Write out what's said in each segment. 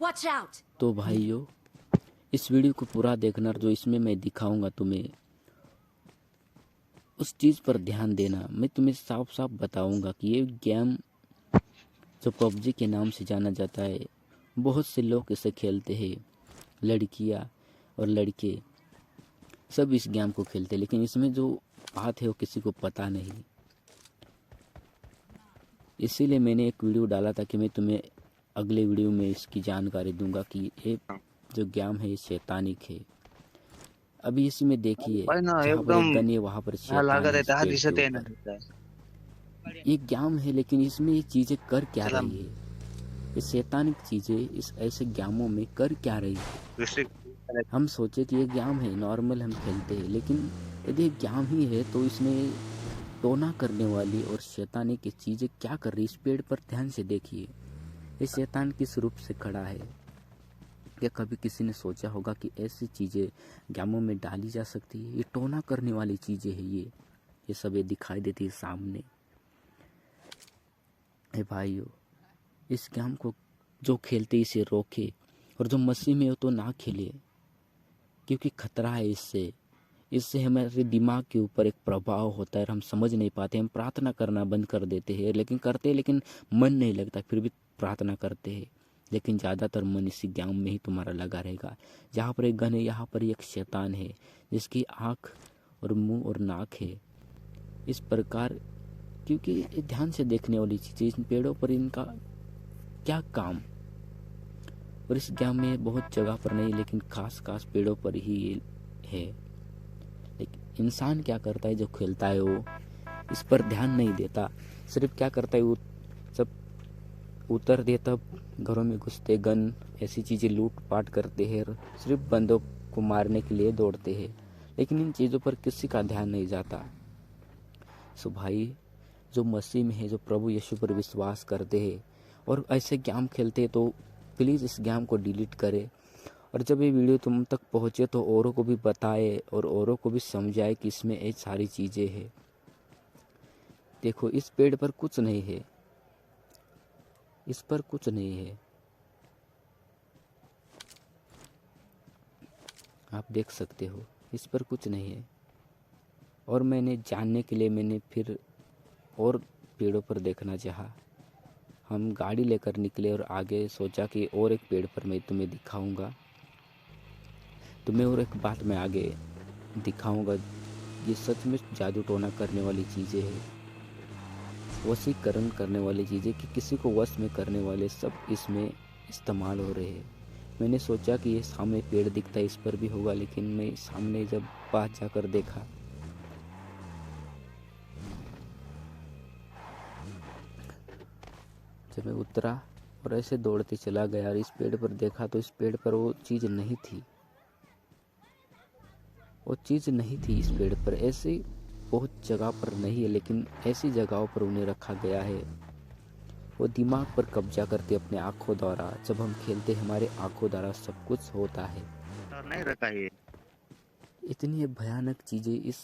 Watch out! तो भाइयों, इस वीडियो को पूरा देखना, जो इसमें मैं दिखाऊंगा तुम्हें उस चीज़ पर ध्यान देना। मैं तुम्हें साफ साफ बताऊंगा कि ये गेम जो पबजी के नाम से जाना जाता है, बहुत से लोग इसे खेलते हैं, लड़कियां और लड़के सब इस गेम को खेलते हैं, लेकिन इसमें जो बात है वो किसी को पता नहीं। इसीलिए मैंने एक वीडियो डाला था कि मैं तुम्हें अगले वीडियो में इसकी जानकारी दूंगा कि ये जो गेम है ये शैतानिक है। अभी इसमें देखिए, पण जहाँ पर एक एकदम गन है वहाँ पर शैतान लागत है आहे इस दहा पेड़ के दिसत आहे ना ऊपर। ये गेम है, लेकिन इसमें ये चीज़ें कर क्या चला रही है, ये शैतानिक चीज़ें इस ऐसे गेमों में कर क्या रही है। दुसरी हम सोचे कि ये गेम है, नॉर्मल हम खेलते हैं, लेकिन यदि ये गेम ही है तो इसमें टोना करने वाली और शैतानी की चीज़ें क्या कर रही है। इस पेड़ पर ध्यान से देखिए, ये शैतान किस रूप से खड़ा है। क्या कभी किसी ने सोचा होगा कि ऐसी चीज़ें गेमों में डाली जा सकती है। ये टोना करने वाली चीज़ें हैं, ये सब ये दिखाई देती है सामने। ए भाइयों, इस गेम को जो खेलते इसे रोके, और जो मसीह में हो तो ना खेले, क्योंकि खतरा है इससे। इससे हमारे दिमाग के ऊपर एक प्रभाव होता है और हम समझ नहीं पाते। हम प्रार्थना करना बंद कर देते हैं, लेकिन मन नहीं लगता, फिर भी प्रार्थना करते हैं, लेकिन ज़्यादातर मन इसी गेम में ही तुम्हारा लगा रहेगा। जहाँ पर एक गन है, यहाँ पर एक शैतान है जिसकी आँख और मुंह और नाक है। इस प्रकार, क्योंकि ये ध्यान से देखने वाली चीज़ें, इन पेड़ों पर इनका क्या काम। और इस गेम में बहुत जगह पर नहीं, लेकिन खास खास पेड़ों पर ही ये है। लेकिन इंसान क्या करता है, जो खेलता है वो इस पर ध्यान नहीं देता। सिर्फ क्या करता है, वो सब उतर दे तब घरों में घुसते, गन ऐसी चीज़ें लूट पाट करते हैं, सिर्फ बंदों को मारने के लिए दौड़ते हैं, लेकिन इन चीज़ों पर किसी का ध्यान नहीं जाता। सो भाई, जो मसीह में है, जो प्रभु यीशु पर विश्वास करते हैं और ऐसे गेम खेलते हैं, तो प्लीज़ इस गेम को डिलीट करें। और जब ये वीडियो तुम तक पहुँचे तो औरों को भी बताए और औरों को भी समझाए कि इसमें ये सारी चीज़ें हैं। देखो, इस पेड़ पर कुछ नहीं है, इस पर कुछ नहीं है, आप देख सकते हो, इस पर कुछ नहीं है। और मैंने जानने के लिए मैंने फिर और पेड़ों पर देखना चाहा। हम गाड़ी लेकर निकले और आगे सोचा कि और एक पेड़ पर मैं तुम्हें दिखाऊंगा, तुम्हें और एक बात मैं आगे दिखाऊंगा। ये सच में जादू टोना करने वाली चीज़ें हैं, वशीकरण करने वाली चीज़ें, कि किसी को वश में करने वाले सब इसमें इस्तेमाल हो रहे हैं। मैंने सोचा कि ये सामने पेड़ दिखता है, इस पर भी होगा, लेकिन मैं सामने जब पास जाकर देखा, जब मैं उतरा और ऐसे दौड़ते चला गया और इस पेड़ पर देखा, तो इस पेड़ पर वो चीज़ नहीं थी, वो चीज़ नहीं थी इस पेड़ पर। ऐसी बहुत जगह पर नहीं है, लेकिन ऐसी जगहों पर उन्हें रखा गया है। वो दिमाग पर कब्जा करते अपने आँखों द्वारा। जब हम खेलते, हमारे आँखों द्वारा सब कुछ होता है। नाही रखा है। इतनी भयानक चीज़ें इस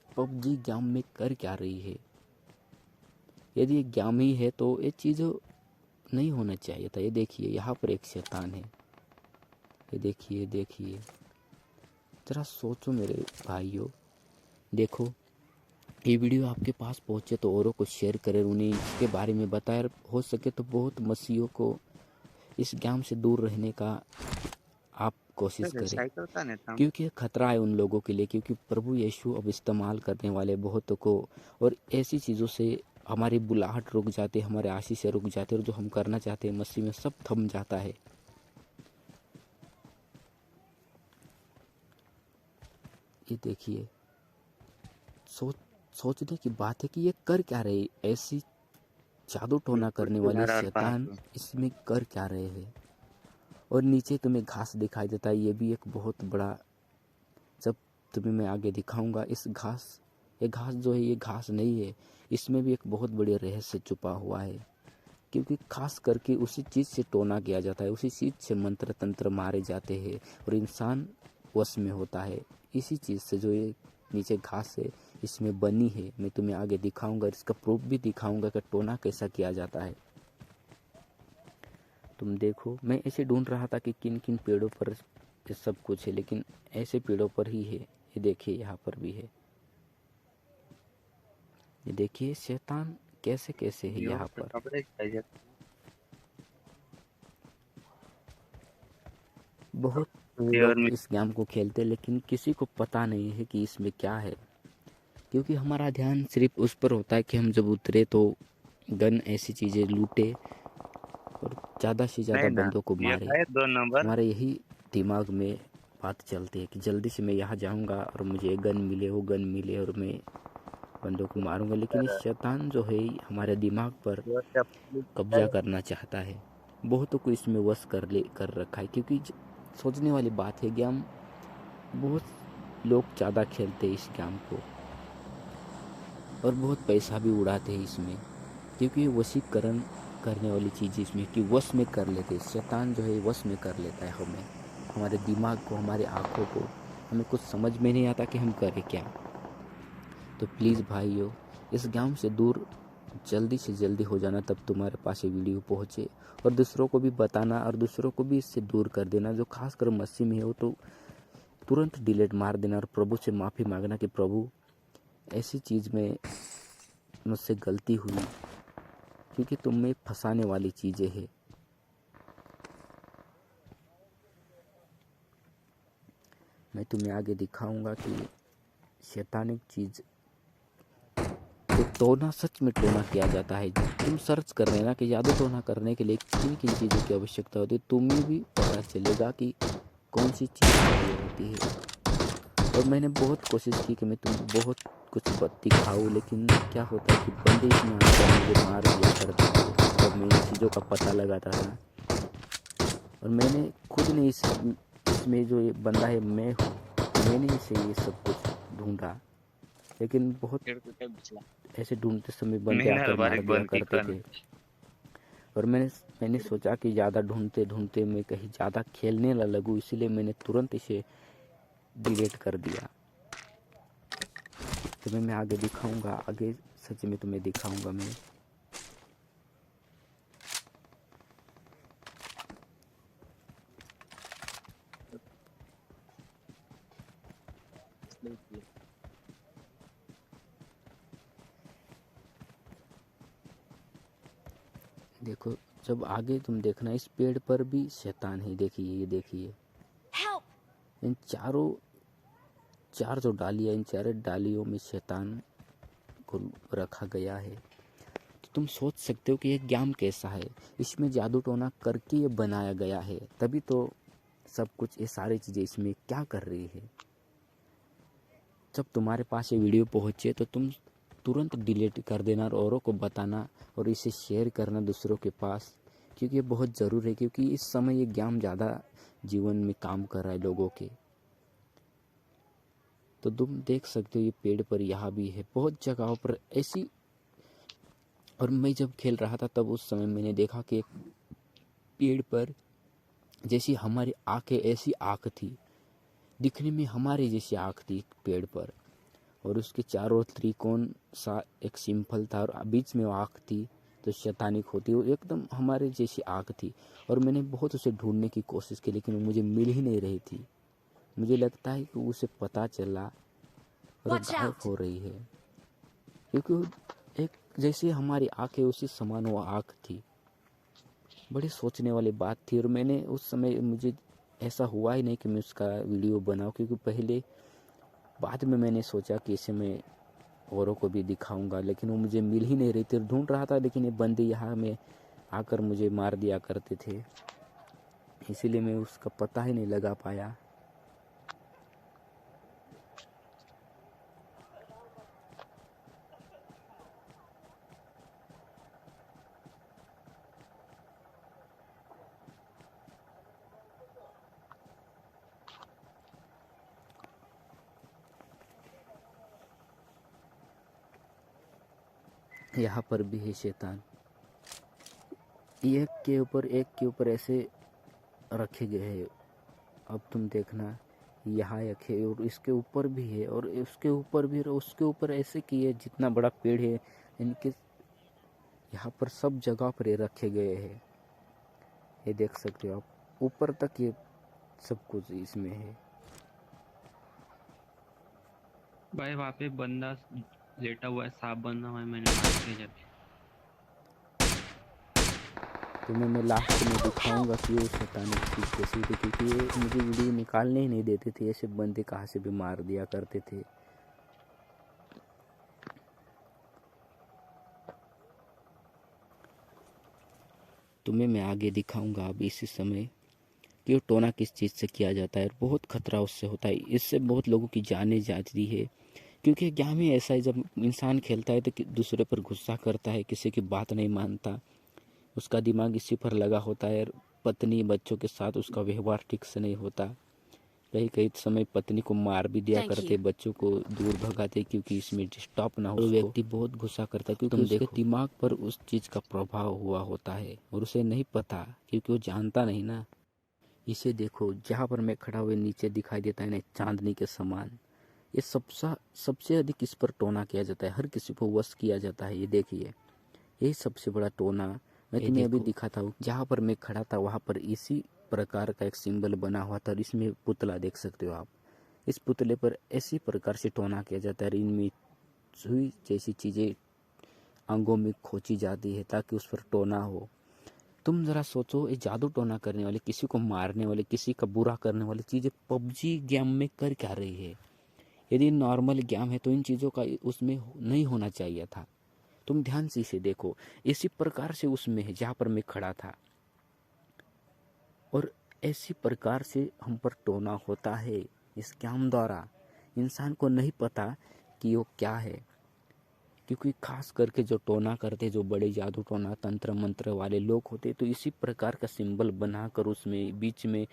पबजी गेम में कर क्या रही है। यदि ये गेम ही है तो ये चीज़ नहीं होना चाहिए था। ये देखिए, यहाँ पर एक शैतान है, ये देखिए, देखिए, ज़रा सोचो मेरे भाइयों। देखो, ये वीडियो आपके पास पहुँचे तो औरों को शेयर करें, उन्हें इसके बारे में बताएं। हो सके तो बहुत मसीहों को इस गेम से दूर रहने का आप कोशिश करें, सायकल का नाही थांब. क्योंकि खतरा है उन लोगों के लिए। क्योंकि प्रभु यीशु अब इस्तेमाल करने वाले बहुतों को, और ऐसी चीज़ों से हमारी बुलाहट रुक जाती है, हमारे आशीष से रुक जाते हैं, और जो हम करना चाहते हैं मसीह में सब थम जाता है। ये देखिए, सोचने की बात है कि ये कर क्या रहे, ऐसी जादू टोना करने वाले झाडावर शैतान पाहतो. इसमें कर क्या रहे हैं। और नीचे तुम्हें घास दिखाई देता है, ये भी एक बहुत बड़ा, जब तुम्हें मैं आगे दिखाऊंगा इस घास, ये घास जो है ये घास नहीं है, इसमें भी एक बहुत बड़े रहस्य छुपा हुआ है। क्योंकि खास करके उसी चीज़ से टोना किया जाता है, उसी चीज़ से मंत्र तंत्र मारे जाते हैं और इंसान वश में होता है। इसी चीज़ से जो ये नीचे घास है इसमें बनी है, मैं तुम्हें आगे दिखाऊंगा, इसका प्रूफ भी दिखाऊंगा कि टोना कैसा किया जाता है। तुम देखो, मैं ऐसे ढूंढ रहा था कि किन किन पेड़ों पर ये सब कुछ है, लेकिन ऐसे पेड़ों पर ही है। ये देखिए यहाँ पर भी है। ये देखिए शैतान कैसे कैसे है न्यूज़ यहाँ पे पर। कपड़े चाहिए। बहुत और लोग इस गेम को खेलते हैं, लेकिन किसी को पता नहीं है कि इसमें क्या है, क्योंकि हमारा ध्यान सिर्फ उस पर होता है कि हम जब उतरे तो गन ऐसी चीज़ें लूटे और ज़्यादा से ज़्यादा नहीं ना, बंदों को ये मारे। है 2 नंबर। हमारे यही दिमाग में बात चलती है कि जल्दी से मैं यहाँ जाऊँगा और मुझे गन मिले, वो गन मिले और मैं बंदों को मारूंगा। लेकिन इस शैतान जो है हमारे दिमाग पर ये क्या पुलिस कब्जा है? करना चाहता है। बहुतों को इसमें वश कर रखा है, क्योंकि सोचने वाली बात है, गेम बहुत लोग ज़्यादा खेलते हैं इस गेम को और बहुत पैसा भी उड़ाते हैं इसमें, क्योंकि वशीकरण करने वाली चीज़ इसमें कि वश में कर लेते हैं। शैतान जो है वश में कर लेता है हमें, हमारे दिमाग को, हमारे आँखों को। हमें कुछ समझ में नहीं आता कि हम करें क्या। तो प्लीज़ भाइयों, इस गेम से दूर जल्दी से जल्दी हो जाना, तब तुम्हारे पास ये वीडियो पहुँचे, और दूसरों को भी बताना और दूसरों को भी इससे दूर कर देना। जो खासकर मसीह में हो तो तुरंत डिलीट मार देना और प्रभु से माफ़ी मांगना कि प्रभु ऐसी चीज़ में मुझसे गलती हुई, क्योंकि तुम में फंसाने वाली चीज़ें हैं। मैं तुम्हें आगे दिखाऊंगा कि शैतानिक चीज़ तो टोना सच में टोना किया जाता है। तुम सर्च कर रहे ना कि जादू टोना करने के लिए किन किन चीज़ों की आवश्यकता होती है, तुम्हें भी पता चलेगा कि कौन सी चीज़ चाहिए होती है। और मैंने बहुत कोशिश की कि मैं तुम्हें बहुत कुछ दिखाऊँ, लेकिन क्या होता है कि बंदे इसमें आकर मुझे मार दिया करते थे जब मैं इन चीज़ों का पता लगाता था। और मैंने खुद ने इसमें जो ये बंदा है मैं हूँ, मैंने इसे ये सब कुछ ढूंढा, लेकिन बहुत ऐसे ढूंढते समय बंदे मीना आकर मार बारीक दिया बनती करते कन। थे। और मैंने सोचा कि ज़्यादा ढूंढते ढूंढते मैं कहीं ज़्यादा खेलने ना लगूँ, इसीलिए मैंने तुरंत इसे डिलीट कर दिया। तुम्हें मैं आगे दिखाऊंगा, आगे सच में तुम्हें दिखाऊंगा मैं। देखो, जब आगे तुम देखना, इस पेड़ पर भी शैतान है। देखिए, ये देखिए, इन चार जो डालियाँ, इन चार डालियों में शैतान को रखा गया है। तो तुम सोच सकते हो कि ये गेम कैसा है, इसमें जादू टोना करके ये बनाया गया है, तभी तो सब कुछ ये सारी चीज़ें इसमें क्या कर रही है। जब तुम्हारे पास ये वीडियो पहुँचे तो तुम तुरंत डिलीट कर देना और औरों को बताना और इसे शेयर करना दूसरों के पास, क्योंकि ये बहुत ज़रूरी है, क्योंकि इस समय ये ज्ञान ज़्यादा जीवन में काम कर रहा है लोगों के। तो तुम देख सकते हो ये पेड़ पर यहाँ भी है, बहुत जगहों पर ऐसी। और मैं जब खेल रहा था तब उस समय मैंने देखा कि एक पेड़ पर जैसी हमारी आँखें, ऐसी आँख थी, दिखने में हमारी जैसी आँख थी पेड़ पर, और उसके चारों त्रिकोण सा एक सिंपल था और बीच में वो आँख थी तो शैतानिक होती, वो एकदम हमारे जैसी आँख थी। और मैंने बहुत उसे ढूंढने की कोशिश की, लेकिन वो मुझे मिल ही नहीं रही थी। मुझे लगता है कि उसे पता चला और वो गायब हो रही है, क्योंकि एक जैसी हमारी आँख है उसी समान वो आँख थी। बड़ी सोचने वाली बात थी। और मैंने उस समय, मुझे ऐसा हुआ ही नहीं कि मैं उसका वीडियो बनाऊं, क्योंकि पहले बाद में मैंने सोचा कि इसे मैं औरों को भी दिखाऊंगा, लेकिन वो मुझे मिल ही नहीं रही थी। ढूंढ रहा था, लेकिन ये बंदे यहाँ में आकर मुझे मार दिया करते थे, इसीलिए मैं उसका पता ही नहीं लगा पाया। यहाँ पर भी है शैतान, एक के ऊपर ऐसे रखे गए हैं। अब तुम देखना, यहाँ एक है और इसके ऊपर भी है और उसके ऊपर भी, और उसके ऊपर ऐसे कि ये जितना बड़ा पेड़ है, इनके यहाँ पर सब जगह पर ये रखे गए हैं। ये देख सकते हो आप, ऊपर तक ये सब कुछ इसमें है। भाई वहाँ पे बंदा लेटा हुआ है, सांप बना हुआ है, मैंने मार के जाके। तुम्हें मैं लास्ट में दिखाऊंगा कि वो शैतानी चीज़ कैसी थी, क्योंकि ये मुझे वीडियो निकालने ही नहीं देते थे, ऐसे बंदे कहाँ से भी मार दिया करते थे। तुम्हें मैं आगे दिखाऊंगा अब इसी समय कि वो टोना किस चीज़ से किया जाता है और बहुत खतरा उससे होता है। इससे बहुत लोगों की जानें जाती है, क्योंकि गेम ही ऐसा है, जब इंसान खेलता है तो दूसरे पर गुस्सा करता है, किसी की बात नहीं मानता, उसका दिमाग इसी पर लगा होता है। पत्नी बच्चों के साथ उसका व्यवहार ठीक से नहीं होता, कई कई समय पत्नी को मार भी दिया करते, बच्चों को दूर भगाते क्योंकि इसमें डिस्टर्ब ना हो। व्यक्ति बहुत गुस्सा करता है क्योंकि उसके दिमाग पर उस चीज़ का प्रभाव हुआ होता है और उसे नहीं पता, क्योंकि वो जानता नहीं ना। इसे देखो, जहाँ पर मैं खड़ा हुए नीचे दिखाई देता है ना चांदनी के समान, ये सबसे अधिक इस पर टोना किया जाता है, हर किसी को वश किया जाता है। ये देखिए, यही सबसे बड़ा टोना मैं तुम्हें अभी दिखाता हूँ। जहाँ पर मैं खड़ा था वहाँ पर इसी प्रकार का एक सिंबल बना हुआ था और इसमें पुतला देख सकते हो आप। इस पुतले पर ऐसी प्रकार से टोना किया जाता है, इनमें सुई जैसी चीज़ें अंगों में खोची जाती है ताकि उस पर टोना हो। तुम ज़रा सोचो, ये जादू टोना करने वाले, किसी को मारने वाले, किसी का बुरा करने वाली चीज़ें पबजी गेम में कर क्या रही है। यदि नॉर्मल गेम है तो इन चीज़ों का उसमें नहीं होना चाहिए था। तुम ध्यान से इसे देखो, इसी प्रकार से उसमें है जहाँ पर मैं खड़ा था, और ऐसी प्रकार से हम पर टोना होता है इस काम द्वारा। इंसान को नहीं पता कि वो क्या है, क्योंकि खास करके जो टोना करते, जो बड़े जादू टोना तंत्र मंत्र वाले लोग होते, तो इसी प्रकार का सिंबल बनाकर उसमें बीच में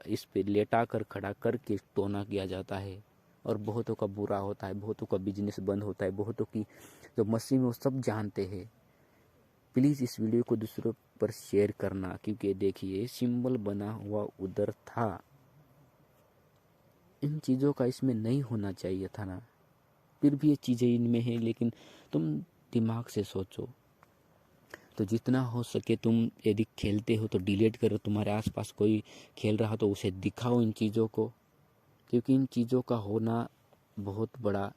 इस पे लेटा कर खड़ा करके टोना किया जाता है, और बहुतों का बुरा होता है, बहुतों का बिजनेस बंद होता है, बहुतों की जो मसीह में वो सब जानते हैं। प्लीज़ इस वीडियो को दूसरों पर शेयर करना, क्योंकि देखिए सिंबल बना हुआ उधर था, इन चीज़ों का इसमें नहीं होना चाहिए था ना, फिर भी ये चीज़ें इनमें हैं। लेकिन तुम दिमाग से सोचो, तो जितना हो सके तुम यदि खेलते हो तो डिलीट करो, तुम्हारे आसपास कोई खेल रहा तो उसे दिखाओ इन चीज़ों को, क्योंकि इन चीज़ों का होना बहुत बड़ा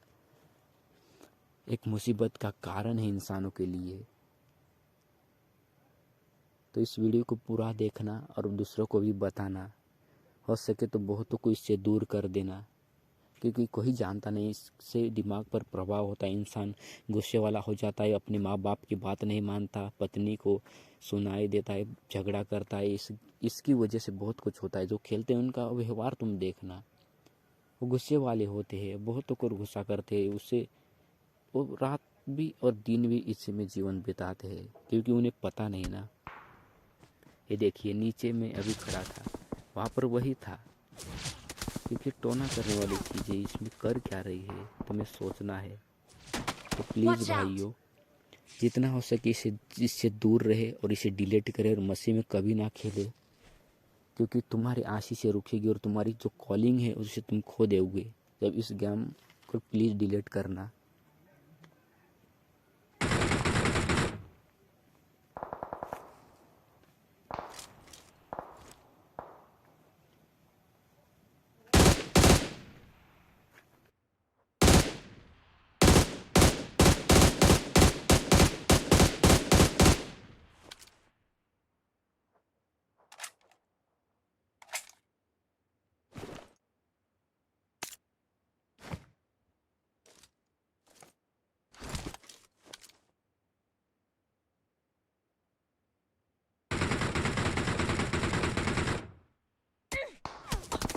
एक मुसीबत का कारण है इंसानों के लिए। तो इस वीडियो को पूरा देखना और दूसरों को भी बताना, हो सके तो बहुतों को इससे दूर कर देना, क्योंकि कोई जानता नहीं, इससे दिमाग पर प्रभाव होता है, इंसान गुस्से वाला हो जाता है, अपने माँ बाप की बात नहीं मानता, पत्नी को सुनाई देता है, झगड़ा करता है। इसकी वजह से बहुत कुछ होता है। जो खेलते हैं उनका व्यवहार तुम देखना, वो गुस्से वाले होते हैं, बहुतों को गुस्सा करते हैं, उससे वो रात भी और दिन भी इसी में जीवन बिताते हैं, क्योंकि उन्हें पता नहीं ना। ये देखिए, नीचे में अभी खड़ा था, वहाँ पर वही था, क्योंकि टोना करने वाली चीज़ें इसमें कर क्या रही है तुम्हें सोचना है। तो प्लीज़ भाइयों, जितना हो सके इससे दूर रहे और इसे डिलीट करे और मसीह में कभी ना खेले, क्योंकि तुम्हारी आशीष से रुकेगी और तुम्हारी जो कॉलिंग है उसे तुम खो दोगे जब इस गेम को। प्लीज़ डिलीट करना।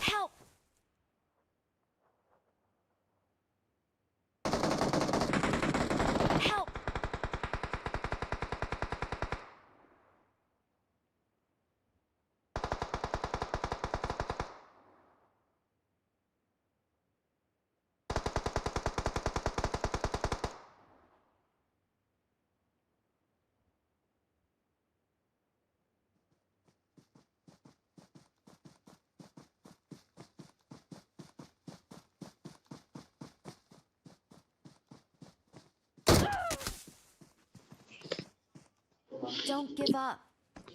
Help! Help! Don't give up.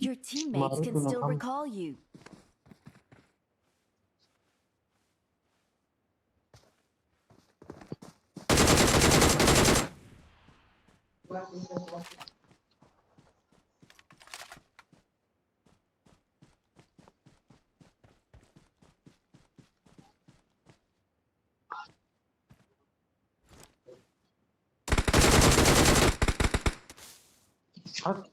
Your teammates मारो can तो ना still हम recall you. हट